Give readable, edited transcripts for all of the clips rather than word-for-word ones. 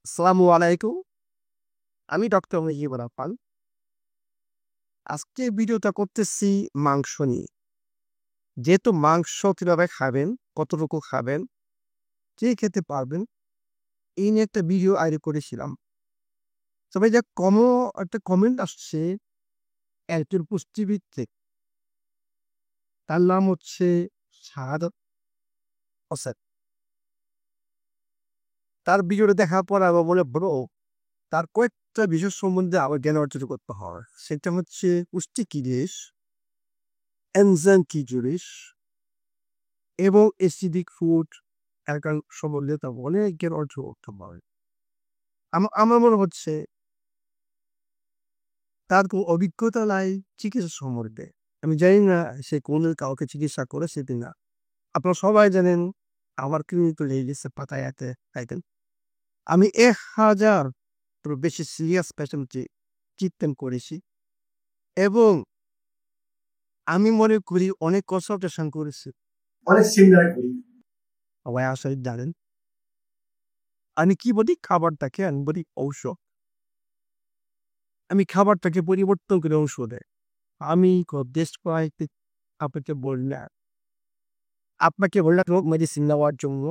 আসসালামু আলাইকুম। আমি ডক্টর মুজিবুর রহমান। আজকে ভিডিওটা করতেছি মাংস নিয়ে। যেহেতু মাংস কিভাবে খাবেন, কতটুকু খাবেন, কে খেতে পারবেন, এই নিয়ে একটা ভিডিও আইডি করেছিলাম। তবে যে একটা কমেন্ট আসছে একজন পুষ্টিবিদ থেকে। তার নাম হচ্ছে শাহাদাত হোসেন। তার ভিডিওটা দেখার পর আমার বলে ব্রো, তার কয়েকটা বিষয় সম্বন্ধে আমার জ্ঞান অর্জন করতে হয়। সেটা হচ্ছে পুষ্টি কি জিনিস, এনজাইম কি জিনিস এবং অ্যাসিডিক ফুড অ্যালকোহল সম্বন্ধে তার অনেক জ্ঞান অর্জন করতে পারে। আমার মনে হচ্ছে তার কোনো অভিজ্ঞতা নাই চিকিৎসা সম্বন্ধে। আমি জানি না সে কোন কাউকে চিকিৎসা করেছে কিনা। আপনারা সবাই জানেন আমার ক্লিনিক তো লেগেছে পাতায়াতে তাইতেন। আমি ১,০০০ বেশি সিরিয়াস পেশেন্টকে ট্রিটমেন্ট করেছি এবং আমি মনে করি অনেক কনসালটেশন করেছি। অনেক সেমিনার করি। সবাই আসলে জানেন। আমি কি বলি? খাবারটাকে আমি বলি ঔষধ। আমি খাবারটাকে পরিবর্তন করে ঔষধে। আমি দেশ কয়েকটি আপনাকে বললাম রোগ মেডিসিন নেওয়ার জন্য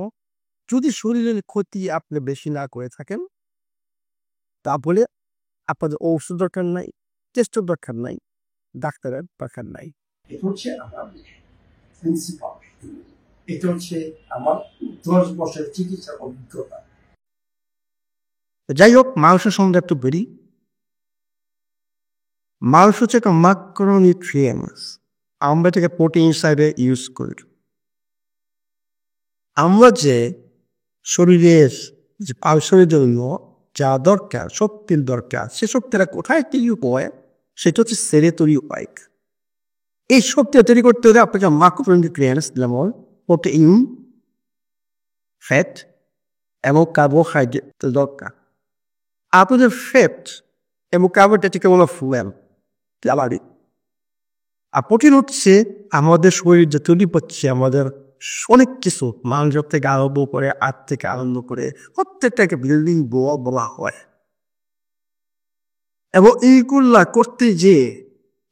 যদি শরীরের ক্ষতি আপনি বেশি না করে থাকেন, তাহলে আপনাদের ঔষধ দরকার নাই, টেস্টের দরকার নাই, ডাক্তারের দরকার নাই। এটা হচ্ছে আমার প্রিন্সিপাল। এটা হচ্ছে আমার 10 বছরের চিকিৎসার অভিজ্ঞতা। যাই হোক, মাংস সম্বন্ধে একটু বলি। মাংস হচ্ছে একটা ম্যাক্রোনিউট্রিয়েন্টস। আমরা এটাকে প্রোটিন হিসাবে ইউজ করি। আমরা যে শরীরের যে শরীরের জন্য যা দরকার, শক্তির দরকার, সে শক্তিটা কোথায় তৈরি হয়? সেটা হচ্ছে সেলে তৈরি হয়। এই শক্তি তৈরি করতে হলে আপনাকে ম্যাক্রোনিউট্রিয়েন্টস যেমন প্রোটিন, ফ্যাট এবং কার্বোহাইড্রেট দরকার। আপনাদের ফ্যাট এবং কার্বোহাইড্রেটকে বলা ফুয়েল, জ্বালানি। আর প্রোটিন হচ্ছে আমাদের শরীর যে তৈরি করছে আমাদের অনেক কিছু, মাংস থেকে আরম্ভ করে আট থেকে আরম্ভ করে প্রত্যেকটাকে বিল্ডিং বলা হয়। এবং এইগুলা করতে যে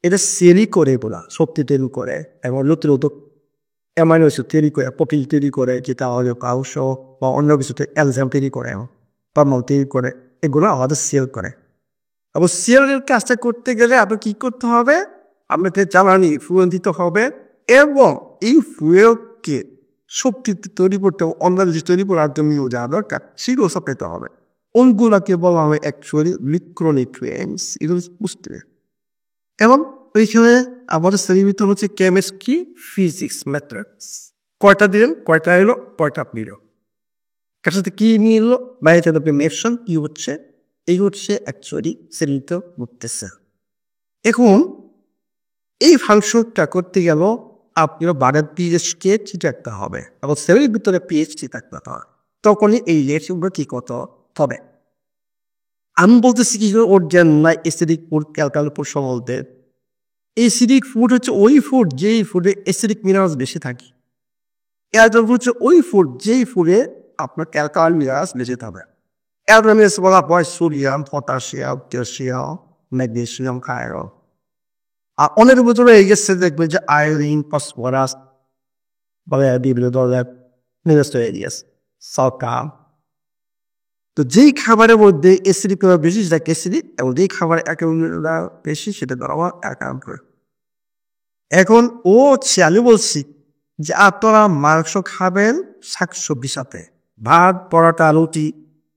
এটা সেলই করে বলা, শক্তি তৈরি করে এবং নতুন নতুন অ্যামাইনো অ্যাসিড তৈরি করে, প্রোটিন তৈরি করে, যেটা আমাদের মাংস বা অন্য কিছুতে এনজাইম তৈরি করে, হরমোন তৈরি করে, এগুলো আমাদের সেল করে। এবং সেলের কাজটা করতে গেলে আপনার কি করতে হবে? আপনাকে জ্বালানি ফুয়েল দিতে হবে এবং এই ফুয়েলকে শক্তি তৈরি করতে হবে, অন্য জিনিস তৈরি করার জন্য যা দরকার সেগুলো সব পেতে হবে। ওইগুলাকে বলা হয় অ্যাকচুয়ালি মাইক্রোনিউট্রিয়েন্টস, এগুলো পুষ্টি। এবং ওইখানে আমাদের শ্রেণীর ভিতর হচ্ছে কেমিস্ট্রি, ফিজিক্স, ম্যাথমেটিক্স। কয়টা দিলেন, কয়টা এলো, কয়টা নিল, কার সাথে কি নিয়ে এলো, বাইরে আপনি মেশন কি হচ্ছে, এই হচ্ছে অ্যাকচুয়ালি শ্রেণীতে ঘটতেছে। এখন এই ফাংশনটা করতে গেল আপনার বারের পিএইচডি ঠিক রাখতে হবে এবং সেলের ভিতরে পিএইচডি থাকতে হবে, তখনই এই রেশিওগুলো ঠিক হতে হবে। আমি বলতেছি কি ওর যে নাই অ্যাসিডিক ফুড, ক্যালকাল ফুড সম্বন্ধে। অ্যাসিডিক ফুড হচ্ছে ওই ফুড যেই ফুডে অ্যাসিডিক মিনারেলস বেশি থাকে। ক্যালকাল ফুড হচ্ছে ওই ফুড যেই ফুডে আপনার ক্যালকাল মিনারেলস বেশি থাকে। ক্যালকাল মিনারেলস বলা হয় sodium, potassium, calcium, magnesium, iron. আর অনেক বছর হয়ে গেছে দেখবেন যে আয়োডিন, ফসফরাস বলে বিভিন্ন ধরনের মিনারেলস হয়ে গেছে, সলকাম। তো যেই খাবারের মধ্যে অ্যাসিডিক বেশি সেটা অ্যাসিডিক, এবং যেই খাবার একেবারে বেশি সেটা ধরা হয় অ্যাকাউন্ট। এখন ও হচ্ছে, আমি বলছি যে আপনারা মাংস খাবেন শাকসবজির সাথে, ভাত, পরোটা, রুটি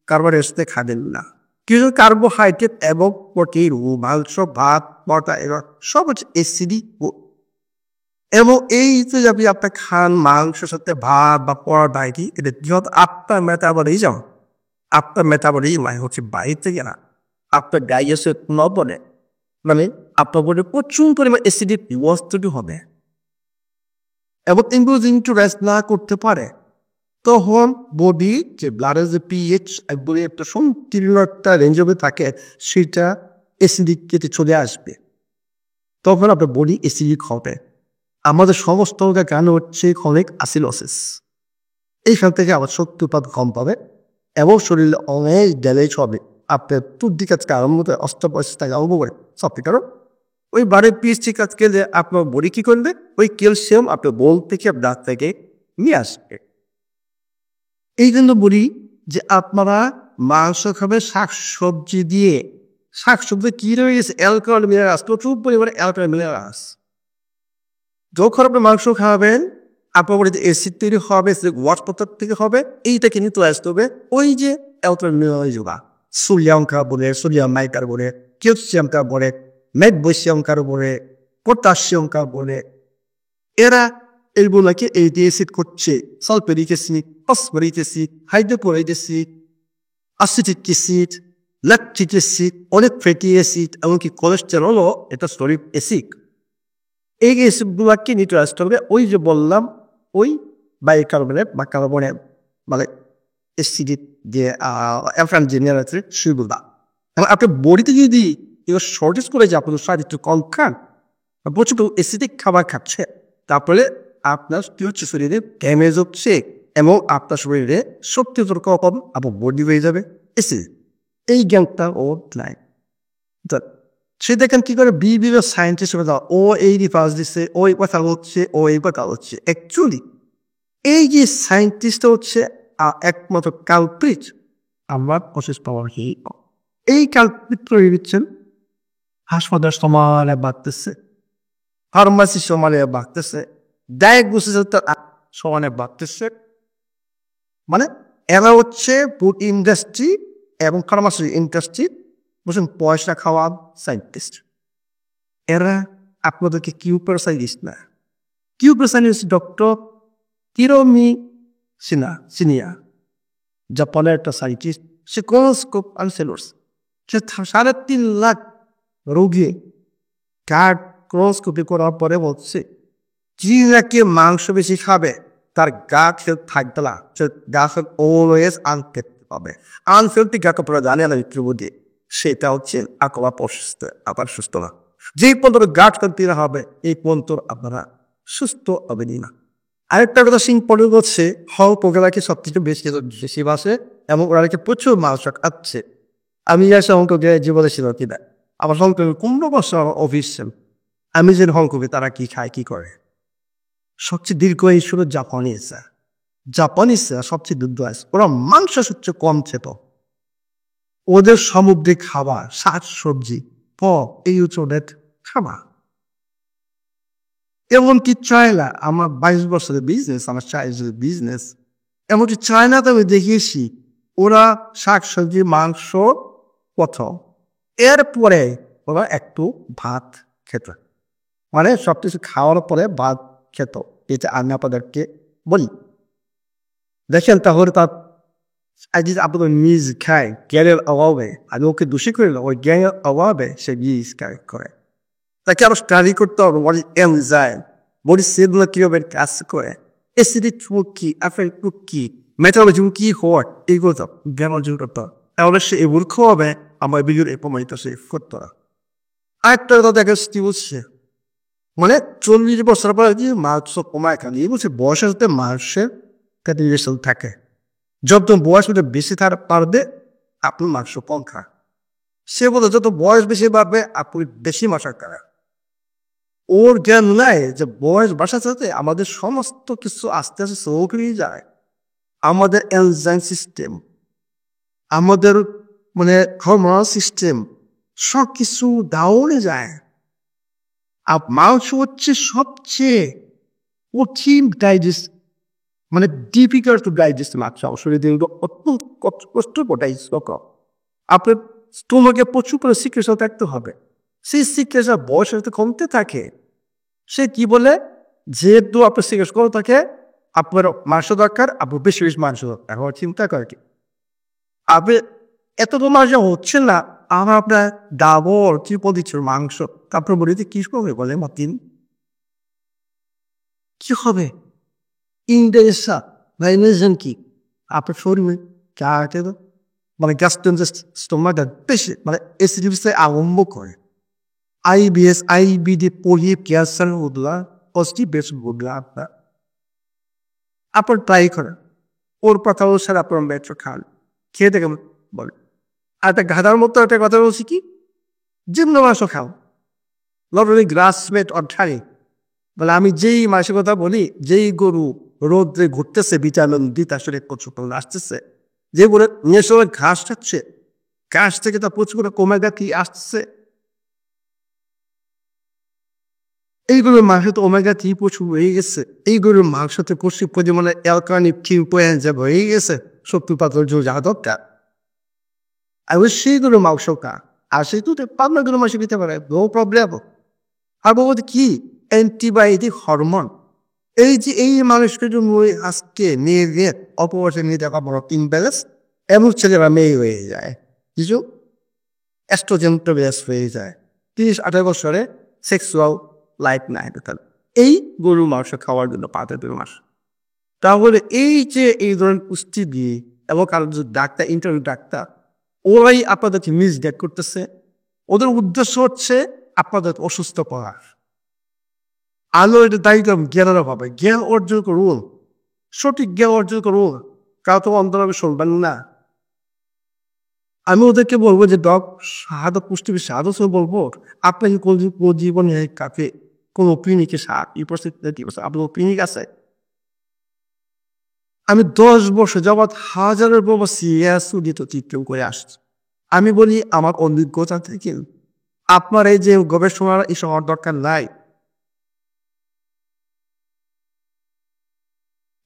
কার্বোহাইড্রেটের সাথে খাবেন না। কিছু কার্বোহাইড্রেট এবং প্রোটিন, মাংস, ভাত, পরোটা এগুলো সব হচ্ছে অ্যাসিডিক। এবং এই যে আপনি আপনার খান মাংসের সাথে ভাত বা পরোটা, এটা যেহেতু আপনার মেটাবলিজম, আপনার মেটাবলিজম হচ্ছে বাইরে থেকে না, আপনার ডাইজেস্ট নবনে, মানে আপনার বডি প্রচুর পরিমাণ অ্যাসিডিক বস্তুটি হবে এবং এগুলো যদি একটু রেস্ট না করতে পারে, তখন বডি যে ব্লাডের যে পিএইচ একবারে একটা সংকীর্ণ একটা রেঞ্জ হবে থাকে, সেটা অ্যাসিডিক কেটে চলে আসবে, তখন আপনার বডি অ্যাসিডিক হবে। আমাদের সমস্ত কারণ হচ্ছে ক্রনিক অ্যাসিডোসিস। এইখান থেকে আমার শক্তি উৎপাদন কম পাবে এবং শরীরে অনেক ড্যামেজ হবে। আপনার টুডি কাজ আরম্ভ করে অস্ত্রোপচার থেকে আরম্ভ করে সব ঠিক। কারণ ওই বাড়ির পিএইচডি কাজ গেলে আপনার বডি কি করবে, ওই ক্যালসিয়াম আপনার বোন থেকে দাঁত থেকে নিয়ে আসবে। এই জন্য বলি যে আপনারা মাংস খাবে শাক সবজি দিয়ে। শাক সবজি কি রয়ে গেছে, অ্যালকোহল মিনারেলস, প্রচুর পরিমাণে অ্যালকোহল মিনারেলস। যখন আপনি মাংস খাবেন আপনার বডিতে অ্যাসিড তৈরি হবে, ওয়াশ পদার্থ থেকে হবে, এইটাকে নিয়ে চলে আসতে হবে ওই যে alcohol mineral yoga, sodium carbonate, sodium bicarbonate, calcium carbonate, magnesium carbonate, potassium carbonate. এরা এইগুলোকে এই দিয়ে অ্যাসিড করছে। Sulphuric acid, phosphoric acid, hydrochloric acid, acetic acid, lactic acid, অনেক ফ্যাটি অ্যাসিড, এমনকি কোলেস্টেরলও এটা সলিড অ্যাসিড। এই অ্যাসিডগুলোকে নিতে আসতে হবে ওই যে বললাম ওই বাইকার্বনেট বা কার্বনেট মানে অ্যাসিড যে অ্যাফ্রান জেনিয়ার আছে সেগুলা। এবং আপনার বডিতে যদি এগুলো শর্টেজ করে যায়, আপনার স্বাদ একটু কম খান, প্রচুর অ্যাসিডিক খাবার খাচ্ছে, তারপরে আপনার কি হচ্ছে শরীরে ড্যামেজ হচ্ছে এবং আপনার শরীরে শক্তি কম, আপনার বডি হয়ে যাবে অ্যাসিড। এই জ্ঞানটা ও নাই। সে দেখেন কি করে বিভিন্ন সায়েন্টিস্ট ও এই রিফার্স দিচ্ছে, ও এই কথা হচ্ছে, ও এই কথা হচ্ছে। অ্যাকচুয়ালি এই যে সায়েন্টিস্টটা হচ্ছে একমাত্র কালপ্রিট আমার প্রসেস পাওয়ার এই কালপ্রিট তৈরি দিচ্ছেন। হাসপাতাল সমানে বাড়তেছে, ফার্মাসি সমানে বাড়তেছে, ডায়াগনোসিস সমানে বাড়তেছে। মানে এরা হচ্ছে ফুড ইন্ডাস্ট্রি এবং ফার্মাসি ইন্ডাস্ট্রি বুঝলেন পয়সা খাওয়া সায়েন্টিস্ট। এরা আপনাদেরকে কিউপার সাইন্টিস্ট না, কিউপার সাইন্টিস্ট ডক্টর কিরোমি সিনিয়া, জাপানের একটা সাইন্টিস্ট। সে কোনোস্কোপ আনসেলোর্স, সে 3.5 লাখ রোগী কার্ড ক্রোনোস্কোপি করার পরে বলছে যে নাকি মাংস বেশি খাবে তার গা খেয়ে থাকবে না, সে গা অলওয়েজ আনফিট পাবে। আনফিল্টি গাকে আপনারা জানেন না ত্রিভুজি, সেটা হচ্ছে আকলা প্রশস্ত, আবার সুস্থ না। যেই পর্যন্ত গাছ কান্তি না হবে এই পর্যন্ত আপনারা সুস্থ হবেন না। আরেকটা কথা সিংপলের হচ্ছে পোকালাকে সবথেকে বেশি বাসে এবং ওরাকে প্রচুর মাংস খাচ্ছে। আমি আসে অঙ্ককে জীবনে ছিল কিনা আমার হংকংয়ে 15 বছর অফিস ছিল। আমি যে হংকংয়ে তারা কি খায় কি করে, সবচেয়ে দীর্ঘ এই ছিল জাপানিজরা। জাপানিজরা সবচেয়ে দুধ আছে, ওরা মাংস সবচেয়ে কম খেত। ওদের সামুদ্রিক খাবার, শাক সবজি, এই উচ্চদের খাবার। এমনকি চায়না, আমার 22 বছরের বিজনেস, আমার চাইল্ডের বিজনেস, এমনকি চায়নাতে আমি দেখিয়েছি ওরা শাক সবজি মাংস প্রথম, এরপরে ওরা একটু ভাত খেত। মানে সবকিছু খাওয়ার পরে ভাত খেত, এটা আমি আপনাদেরকে বলি। দেখেন তাহলে তার আপনাদের মিজ খায় জ্ঞানের অভাবে, আমি ওকে দোষী করি না, ওই জ্ঞানের অভাবে সে মিজ খায় করে। তাকে আরো স্টাডি করতে হবে বডি এনজাইম, বডি সেলগুলো কিভাবে কাজ করে, অ্যাসিডিক কি, অ্যাফেক্ট কি, মেটাবলিজম কি হয়, এইগুলো তো জ্ঞান অর্জন করতে হবে। তাহলে সে এগুলো খাওয়াবে আমার বিজুর এই প্রমাণিত সে করতে হবে। আরেকটা কথা দেখা কি বলছে, মানে 40 বছর পরে যে মাংস কমায় খান, এই বলছে বয়সের সাথে মানুষের রিলেশন থাকে। যত বয়স বেশি পারবে আপনার মাংস কম খায়। সে বলে যত বয়স বেশি বাড়বে আপনি বেশি মাংস খায়। ওর জ্ঞান নাই যে বয়স বাড়ার সাথে আমাদের সমস্ত কিছু আস্তে আস্তে স্লো হয়ে যায়। আমাদের এনজাইম সিস্টেম, আমাদের মানে হরমোনাল সিস্টেম সব কিছু ডাউনে যায়। আর মাংস হচ্ছে সবচেয়ে কঠিন ডাইজেস্ট, মানে ডিফিকাল্ট টু ডাইজেস্ট মাংস। শরীরে অত্যন্ত কষ্টকর ডাইজেস্ট। আপনার স্টোমাকে প্রচুর করে সিক্রেশন থাকতে হবে, সেই সিক্রেশন বয়সের সাথে কমতে থাকে। সে কি বলে, যেহেতু আপনার সিক্রেশন কম থাকে আপনার মাংস দরকার, আপনার বেশি বেশি মাংস দরকার। এখন চিন্তা করে কি আপনি এত তো মাংস হচ্ছে না, আমার আপনার ডাবল ট্রিপল দিচ্ছে মাংস, আপনার বলিতে কি করবে বলে মাতিন, কি হবে? ইন্ডাইজেশন বা ইনডাইজেশন কি আপনার শরীরে কাটে তো মানে স্টোমাকটা বেশি মানে অ্যাসিডিটি আরম্ভ করে। আইবিএস আইবিডি পলিপ ক্যান্সার উঠলা পজিটিভ বেশ উঠলা আপনার ট্রাই করেন, ওর কথা অনুসারে আপনার মেট্রো খান, খেয়ে দেখে বলে। আর একটা গাধার মতো একটা কথা বলছি কি, যেমন মাংস খাও, not only grass meat or ঠারি। বলে আমি যেই মাংসের কথা বলি, যেই গরু রোদ্রে ঘুরতেছে, ভিটামিন ডি তার শরীরে প্রচুর পরিমাণে আসতেছে, যে গরু নেশরে ঘাস খাচ্ছে, ঘাস থেকে তার প্রচুর করে ওমেগা 3 আসতেছে, এই গরুর মাংস তো ওমেগা 3 প্রচুর হয়ে গেছে, এই গরুর মাংসতে প্রচুর পরিমাণে অ্যালকানি যা হয়ে গেছে, শক্তি পাতল যা দরকার। আর ওই সেই গরুর মাংস কা, আর সেই তো পাবনা গরুর মাংস খেতে পারে, নো প্রবলেম। আর বলতে কি অ্যান্টিবায়োটিক হরমোন, এই যে এই মানুষকে জন্য আজকে নিয়ে গিয়ে অপবর্ষে নিয়ে যাওয়া বড় ইমব্যালেন্স, এমন ছেলেরা মেয়ে হয়ে যায়, কিছু অ্যাস্ট্রোজেন ব্যাস হয়ে যায়, 30-28 বছরে সেক্সুয়াল লাইফ নাই তাহলে এই গরুর মাংস খাওয়ার জন্য 5 মাস। তাহলে এই যে এই ধরনের পুষ্টি দিয়ে এবং কারণ যে ডাক্তার, ইন্টারভিউ ডাক্তার, ওরাই আপনাদেরকে মিসগাইড করতেছে। ওদের উদ্দেশ্য হচ্ছে আপনাদের অসুস্থ করার। আলো এটা দায়িত্ব জ্ঞানের অভাবে, জ্ঞান অর্জন করুন, সঠিক জ্ঞান অর্জন করুন, কাউ তো অন্তরাবে শুনবেন না। আমি ওদেরকে বলবো যে ডক শাহাদত পুষ্টি শাহাদত বলবো, আপনাকে কোন জীবনে কাকে কোনো ক্লিনিকে আপনার ক্লিনিক আছে? আমি 10 বছর যাবৎ হাজারের পর সিরিয়াসুডিত ট্রিটমেন্ট করে আসছি। আমি বলি আমার অভিজ্ঞতা থেকে আপনার এই যে গবেষণার এসব দরকার নাই।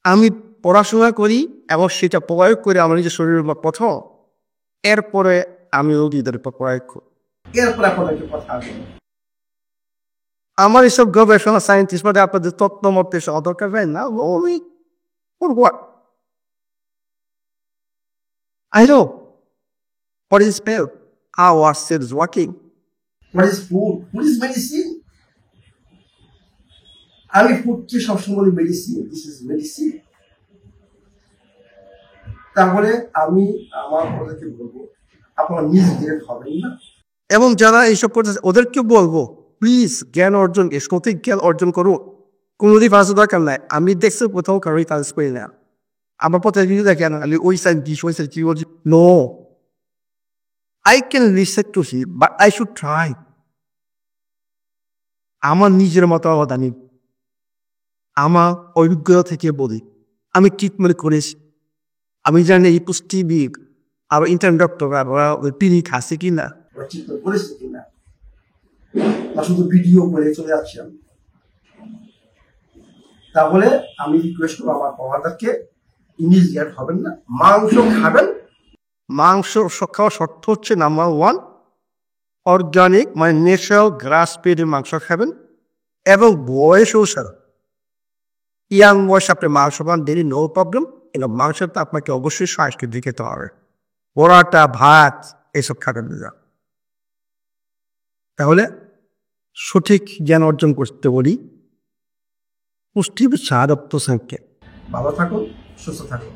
আমি পড়াশোনা করি এবং সেটা প্রয়োগ করে আমার নিজের শরীরের উপর প্রথম, এরপরে আমি রোগীদের উপর প্রয়োগ করি। এরপরে আপনাদেরকে কথা আসবে। আমার এসব গবেষণা সায়েন্টিস্ট মানে আপনাদের তত্ত্ব মতে এসব দরকার হয় না। আমি করবো, I know what is spell, how our cells working. What is food? Food is medicine. আমি ফুডকে সবসময় মেডিসিন, দিস ইজ মেডিসিন। তাহলে আমি আমার ওদেরকে বলবো আপনারা মিসগাইড হবেন না। এবং যারা এইসব করতেছে ওদেরকে বলবো প্লিজ জ্ঞান অর্জন, সঠিক জ্ঞান অর্জন করো, কোনোদিন ফাঁসা দরকার নাই। আমি দেখছি কোথাও কারোই কাজ করি না, আমার পথে দেখেন ওই সাইড দিস ওই সাইড কি বলছি, no, I can listen to him, but I should try. আমার নিজের মতামত আমি আমার অভিজ্ঞতা থেকে বলি, আমি ট্রিটমেন্ট করেছি, আমি জানি এই পুষ্টিবিদ আবার ইন্টার্ন ডক্টর তিনি খাসে কিনা, ট্রিটমেন্ট করেছে কিনা, বা শুধু ভিডিও করে চলে যাচ্ছি আমি। তাহলে আমি রিকোয়েস্ট করবো আমার পড়াটাকে মিসগাইড হবেন না, মাংস খাবেন। মাংস খাওয়ার শর্ত হচ্ছে নাম্বার 1 অর্গানিক মানে ন্যাচারাল গ্রাস ফেড মাংস খাবেন, এবং বয়স অনুসারে ইয়াং বয়স আপনি মাংস পান দেরি নো প্রবলেম, কিন্তু মাংসটা আপনাকে অবশ্যই স্বাস্থ্যের দিকে খেতে হবে, পরোটা ভাত এসব খাবেন না। তাহলে সঠিক জ্ঞান অর্জন করতে বলি পুষ্টিবিদ শাহাদত হোসেনকে। ভালো থাকুন, সুস্থ থাকুন।